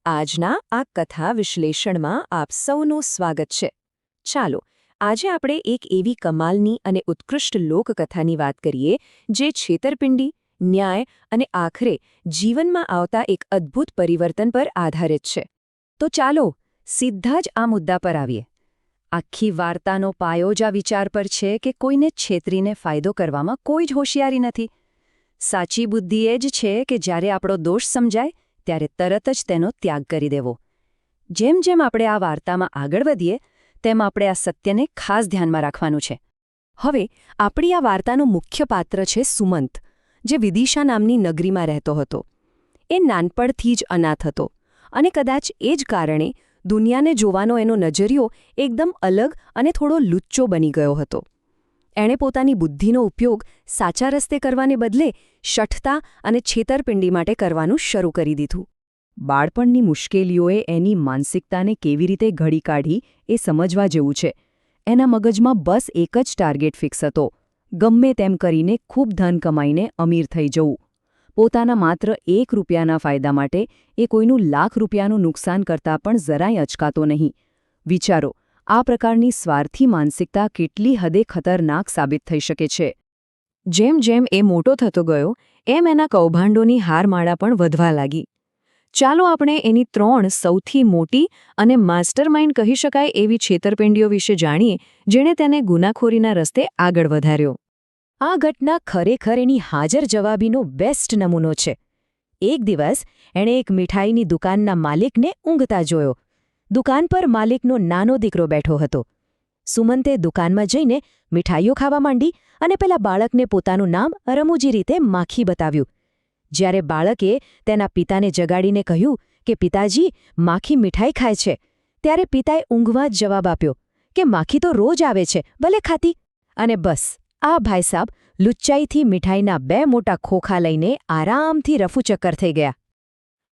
આજના આ કથા વિશ્લેષણમાં આપ સૌનું સ્વાગત છે. ચાલો આજે આપણે એક એવી કમાલની અને ઉત્કૃષ્ટ લોકકથાની વાત કરીએ જે છેતરપિંડી, ન્યાય અને આખરે જીવનમાં આવતા એક અદ્ભુત પરિવર્તન પર આધારિત છે. તો ચાલો સીધા જ આ મુદ્દા પર આવીએ. આખી વાર્તાનો પાયો જ આ વિચાર પર છે કે કોઈને છેતરીને ફાયદો કરવામાં કોઈ જ હોશિયારી નથી. સાચી બુદ્ધિ એ જ છે કે જ્યારે આપણો દોષ સમજાય ત્યારે તરત જ તેનો ત્યાગ કરી દેવો. જેમ જેમ આપણે આ વાર્તામાં આગળ વધીએ તેમ આપણે આ સત્યને ખાસ ધ્યાનમાં રાખવાનું છે. હવે આપણી આ વાર્તાનું મુખ્ય પાત્ર છે સુમંત, જે વિદિશા નામની નગરીમાં રહેતો હતો. એ નાનપણથી જ અનાથ હતો અને કદાચ એ જ કારણે દુનિયાને જોવાનો એનો નજરિયો એકદમ અલગ અને થોડો લુચ્ચો બની ગયો હતો. એણે પોતાની બુદ્ધિનો ઉપયોગ સાચા રસ્તે કરવાને બદલે શઠતા અને છેતરપિંડી માટે કરવાનું શરૂ કરી દીધું. બાળપણની મુશ્કેલીઓએ એની માનસિકતાને કેવી રીતે ઘડી કાઢી એ સમજવા જેવું છે. એના મગજમાં બસ એક જ ટાર્ગેટ ફિક્સ હતો: ગમે તેમ કરીને ખૂબ ધન કમાઈને અમીર થઈ જવું. પોતાના માત્ર ₹1ના ફાયદા માટે એ કોઈનું લાખ રૂપિયાનું નુકસાન કરતાં પણ જરાય અચકાતો નહીં. વિચારો, આ પ્રકારની સ્વાર્થી માનસિકતા કેટલી હદે ખતરનાક સાબિત થઈ શકે છે. જેમ જેમ એ મોટો થતો ગયો એમ એના કૌભાંડોની હારમાળા પણ વધવા લાગી. ચાલો આપણે એની 3 સૌથી મોટી અને માસ્ટરમાઇન્ડ કહી શકાય એવી છેતરપિંડીઓ વિશે જાણીએ, જેણે તેને ગુનાખોરીના રસ્તે આગળ વધાર્યો. આ ઘટના ખરેખર એની હાજર જવાબીનો બેસ્ટ નમૂનો છે. એક દિવસ એણે એક મીઠાઈની દુકાનના માલિકને ઊંઘતા જોયો. દુકાન પર માલિકનો નાનો દીકરો બેઠો હતો. સુમંતે દુકાનમાં જઈને મીઠાઈઓ ખાવા માંડી અને પેલા બાળકને પોતાનું નામ રમૂજી રીતે માખી બતાવ્યું. જ્યારે બાળકે તેના પિતાને જગાડીને કહ્યું કે પિતાજી, માખી મીઠાઈ ખાય છે, ત્યારે પિતાએ ઊંઘમાં જ જવાબ આપ્યો કે માખી તો રોજ આવે છે, ભલે ખાતી. અને બસ આ ભાઈસાબ લુચ્ચાઈથી મીઠાઈના 2 મોટા ખોખા લઈને આરામથી રફુચક્કર થઈ ગયા.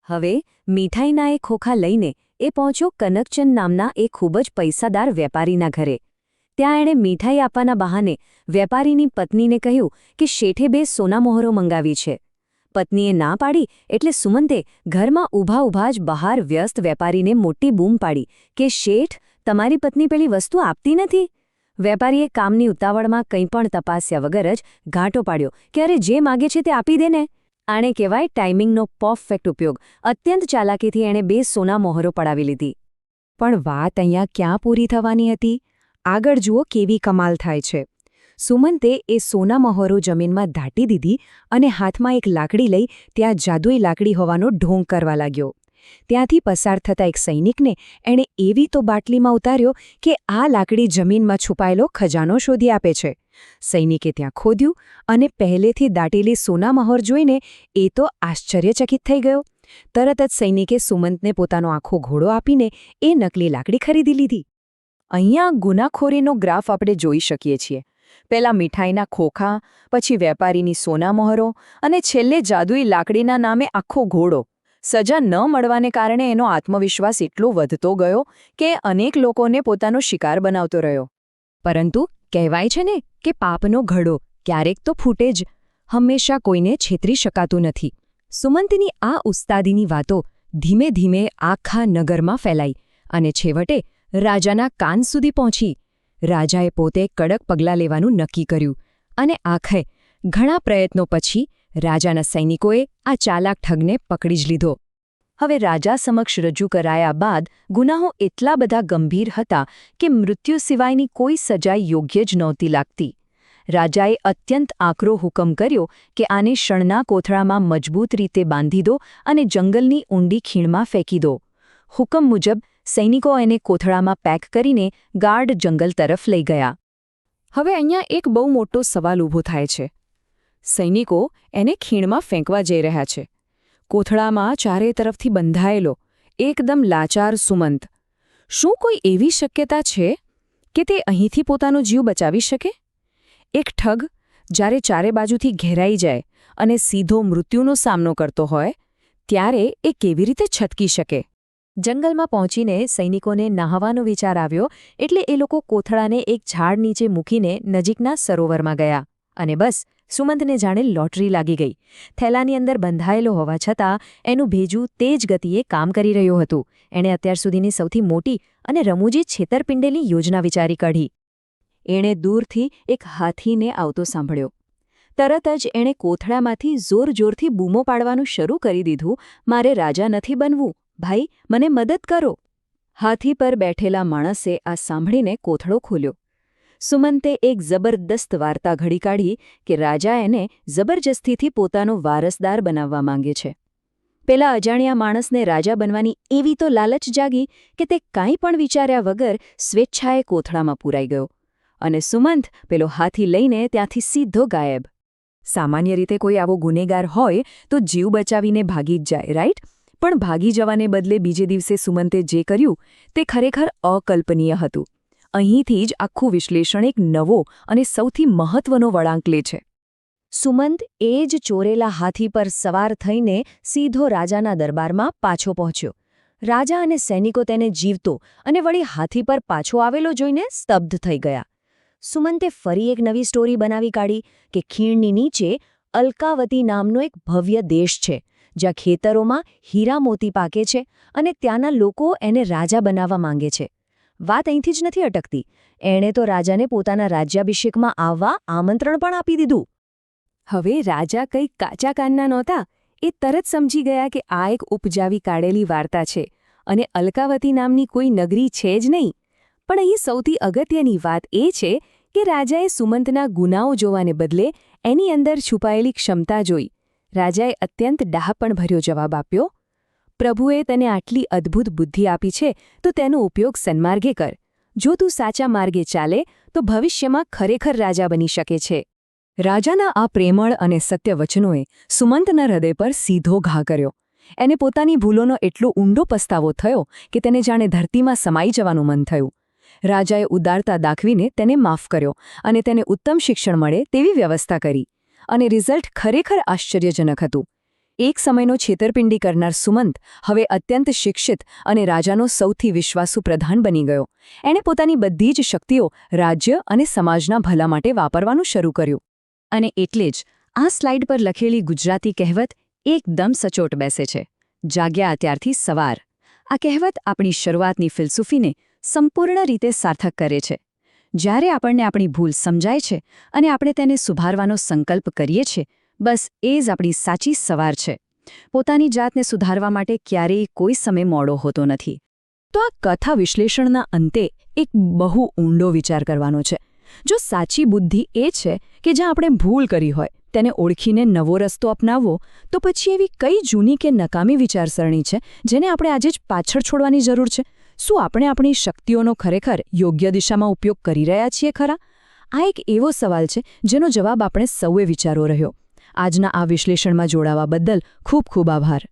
હવે મીઠાઈના એ ખોખા લઈને એ પહોંચ્યો કનકચંદ નામના એક ખૂબ જ પૈસાદાર વેપારીના ઘરે. ત્યાં એણે મીઠાઈ આપવાના બહાને વેપારીની પત્નીને કહ્યું કે શેઠે 2 સોનામહોરો મંગાવી છે. પત્નીએ ના પાડી એટલે સુમંતે ઘરમાં ઊભા જ બહાર વ્યસ્ત વેપારીને મોટી બૂમ પાડી કે શેઠ, તમારી પત્ની પેલી વસ્તુ આપતી નથી. વેપારીએ કામની ઉતાવળમાં કંઈ પણ તપાસ્યા વગર જ ઘાંટો પાડ્યો કે અરે, જે માગે છે તે આપી દે ને. આને કહેવાય ટાઈમિંગનો પરફેક્ટ ઉપયોગ. અત્યંત ચાલાકીથી એણે 2 સોના મોહરો પડાવી લીધી. પણ વાત અહીંયા ક્યાં પૂરી થવાની હતી? આગળ જુઓ કેવી કમાલ થાય છે. સુમંતે એ સોના મહોરો જમીનમાં દાટી દીધી અને હાથમાં એક લાકડી લઈ ત્યાં જાદુઈ લાકડી હોવાનો ઢોંગ કરવા લાગ્યો. ત્યાંથી પસાર થતા એક સૈનિકને એણે એવી તો બાટલીમાં ઉતાર્યો કે આ લાકડી જમીનમાં છુપાયેલો ખજાનો શોધી આપે છે. સૈનિકે ત્યાં ખોદ્યું અને પહેલેથી દાટેલી સોના મહોર જોઈને એ તો આશ્ચર્યચકિત થઈ ગયો. તરત જ સૈનિકે સુમંતને પોતાનો આખો ઘોડો આપીને એ નકલી લાકડી ખરીદી લીધી. અહીંયા ગુનાખોરીનો ગ્રાફ આપણે જોઈ શકીએ છીએ. પહેલા મીઠાઈના ખોખા, પછી વેપારીની સોના મહોરો અને છેલ્લે જાદુઈ લાકડીના નામે આખો ઘોડો. સજા ન મળવાને કારણે એનો આત્મવિશ્વાસ એટલો વધતો ગયો કે અનેક લોકોને પોતાનો શિકાર બનાવતો રહ્યો. પરંતુ કહેવાય છે ને કે પાપનો ઘડો ક્યારેક તો ફૂટે જ. હંમેશા કોઈને છેતરી શકાતું નથી. સુમંતની આ ઉસ્તાદીની વાતો ધીમે ધીમે આખા નગરમાં ફેલાઈ અને છેવટે રાજાના કાન સુધી પહોંચી. રાજાએ પોતે કડક પગલાં લેવાનું નક્કી કર્યું અને આખરે ઘણા પ્રયત્નો પછી રાજાના સૈનિકોએ આ ચાલાક ઠગને પકડી જ લીધો. હવે રાજા સમક્ષ રજૂ કરાયા બાદ ગુનાહો એટલા બધા ગંભીર હતા કે મૃત્યુ સિવાયની કોઈ સજા યોગ્ય જ નહોતી લાગતી. રાજાએ અત્યંત આકરો હુકમ કર્યો કે આને શણના કોથળામાં મજબૂત રીતે બાંધી દો અને જંગલની ઊંડી ખીણમાં ફેંકી દો. હુકમ મુજબ સૈનિકો એને કોથળામાં પેક કરીને ગાઢ જંગલ તરફ લઈ ગયા. હવે અહીંયા એક બહુ મોટો સવાલ ઊભો થાય છે. સૈનિકો એને ખીણમાં ફેંકવા જઈ રહ્યા છે. કોથળામાં ચારે તરફથી બંધાયેલો એકદમ લાચાર સુમંત. શું કોઈ એવી શક્યતા છે કે તે અહીંથી પોતાનો જીવ બચાવી શકે? એક ઠગ જ્યારે ચારે બાજુથી ઘેરાઈ જાય અને સીધો મૃત્યુનો સામનો કરતો હોય ત્યારે એ કેવી રીતે છટકી શકે? જંગલમાં પહોંચીને સૈનિકોને નહાવાનો વિચાર આવ્યો એટલે એ લોકો કોથળાને એક ઝાડ નીચે મૂકીને નજીકના સરોવરમાં ગયા અને બસ સુમંતને જાણે લોટરી લાગી ગઈ. થેલાની અંદર બંધાયેલો હોવા છતાં એનું ભેજું તેજ ગતિએ કામ કરી રહ્યું હતું. એણે અત્યાર સુધીની સૌથી મોટી અને રમૂજી છેતરપિંડીની યોજના વિચારી કાઢી. એણે દૂરથી એક હાથીને આવતો સાંભળ્યો. તરત જ એણે કોથળામાંથી જોરજોરથી બૂમો પાડવાનું શરૂ કરી દીધું, મારે રાજા નથી બનવું, ભાઈ મને મદદ કરો. હાથી પર બેઠેલા માણસે આ સાંભળીને કોથળો ખોલ્યો. સુમંતે એક જબરદસ્ત વાર્તા ઘડી કાઢી કે રાજા એને જબરજસ્તીથી પોતાનો વારસદાર બનાવવા માંગે છે. પેલા અજાણ્યા માણસને રાજા બનવાની એવી તો લાલચ જાગી કે તે કાંઈ પણ વિચાર્યા વગર સ્વેચ્છાએ કોથળામાં પૂરાઈ ગયો. અને સુમંત પેલો હાથી લઈને ત્યાંથી સીધો ગાયબ. સામાન્ય રીતે કોઈ આવો ગુનેગાર હોય તો જીવ બચાવીને ભાગી જ જાય, રાઈટ? પણ ભાગી જવાને બદલે બીજે દિવસે સુમંતે જે કર્યું તે ખરેખર અકલ્પનીય હતું. અહીંથી જ આખું વિશ્લેષણ એક નવો અને સૌથી મહત્વનો વળાંક લે છે. સુમંત એ જ ચોરેલા હાથી પર સવાર થઈને સીધો રાજાના દરબારમાં પાછો પહોંચ્યો. રાજા અને સૈનિકો તેને જીવતો અને વળી હાથી પર પાછો આવેલો જોઈને સ્તબ્ધ થઈ ગયા. સુમંતે ફરી એક નવી સ્ટોરી બનાવી કાઢી કે ખીણની નીચે અલ્કાવતી નામનો એક ભવ્ય દેશ છે, જ્યાં ખેતરોમાં હીરા મોતી પાકે છે અને ત્યાંના લોકો એને રાજા બનાવવા માંગે છે. વાત અહીંથી જ નથી અટકતી. એણે તો રાજાને પોતાના રાજ્યાભિષેકમાં આવવા આમંત્રણ પણ આપી દીધું. હવે રાજા કંઈ કાચા કાનના નહોતા. એ તરત સમજી ગયા કે આ એક ઉપજાવી કાઢેલી વાર્તા છે અને અલ્કાવતી નામની કોઈ નગરી છે જ નહીં. પણ અહીં સૌથી અગત્યની વાત એ છે કે રાજાએ સુમંતના ગુનાઓ જોવાને બદલે એની અંદર છુપાયેલી ક્ષમતા જોઈ. રાજાએ અત્યંત ડહાપણભર્યો જવાબ આપ્યો, પ્રભુએ તને આટલી અદ્ભુત બુદ્ધિ આપી છે તો તેનો ઉપયોગ સન્માર્ગે કર. જો તું સાચા માર્ગે ચાલે તો ભવિષ્યમાં ખરેખર રાજા બની શકે છે. રાજાના આ પ્રેમળ અને સત્ય વચનોએ સુમંતના હૃદય પર સીધો ઘા કર્યો. એને પોતાની ભૂલોનો એટલો ઊંડો પસ્તાવો થયો કે તેને જાણે ધરતીમાં સમાઈ જવાનું મન થયું. રાજાએ ઉદારતા દાખવીને તેને માફ કર્યો અને તેને ઉત્તમ શિક્ષણ મળે તેવી વ્યવસ્થા કરી. અને રિઝલ્ટ ખરેખર આશ્ચર્યજનક હતું. એક સમયનો છેતરપિંડી કરનાર સુમંત હવે અત્યંત શિક્ષિત અને રાજાનો સૌથી વિશ્વાસુ પ્રધાન બની ગયો. એણે પોતાની બધી જ શક્તિઓ રાજ્ય અને સમાજના ભલા માટે વાપરવાનું શરૂ કર્યું. અને એટલે જ આ સ્લાઇડ પર લખેલી ગુજરાતી કહેવત એકદમ સચોટ બેસે છે, જાગ્યા ત્યારથી સવાર. આ કહેવત આપણી શરૂઆતની ફિલસૂફીને સંપૂર્ણ રીતે સાર્થક કરે છે. જ્યારે આપણને આપણી ભૂલ સમજાય છે અને આપણે તેને સુધારવાનો સંકલ્પ કરીએ છીએ, બસ એ જ આપણી સાચી સવાર છે. પોતાની જાતને સુધારવા માટે ક્યારેય કોઈ સમય મોડો હોતો નથી. તો આ કથા વિશ્લેષણના અંતે એક બહુ ઊંડો વિચાર કરવાનો છે. જો સાચી બુદ્ધિ એ છે કે જ્યાં આપણે ભૂલ કરી હોય તેને ઓળખીને નવો રસ્તો અપનાવવો, તો પછી એવી કઈ જૂની કે નકામી વિચારસરણી છે જેને આપણે આજે જ પાછળ છોડવાની જરૂર છે? શું આપણે આપણી શક્તિઓનો ખરેખર યોગ્ય દિશામાં ઉપયોગ કરી રહ્યા છીએ ખરા? આ એક એવો સવાલ છે જેનો જવાબ આપણે સૌએ વિચારવો રહ્યો. આજના આ વિશ્લેષણમાં જોડાવા બદલ ખૂબ ખૂબ આભાર.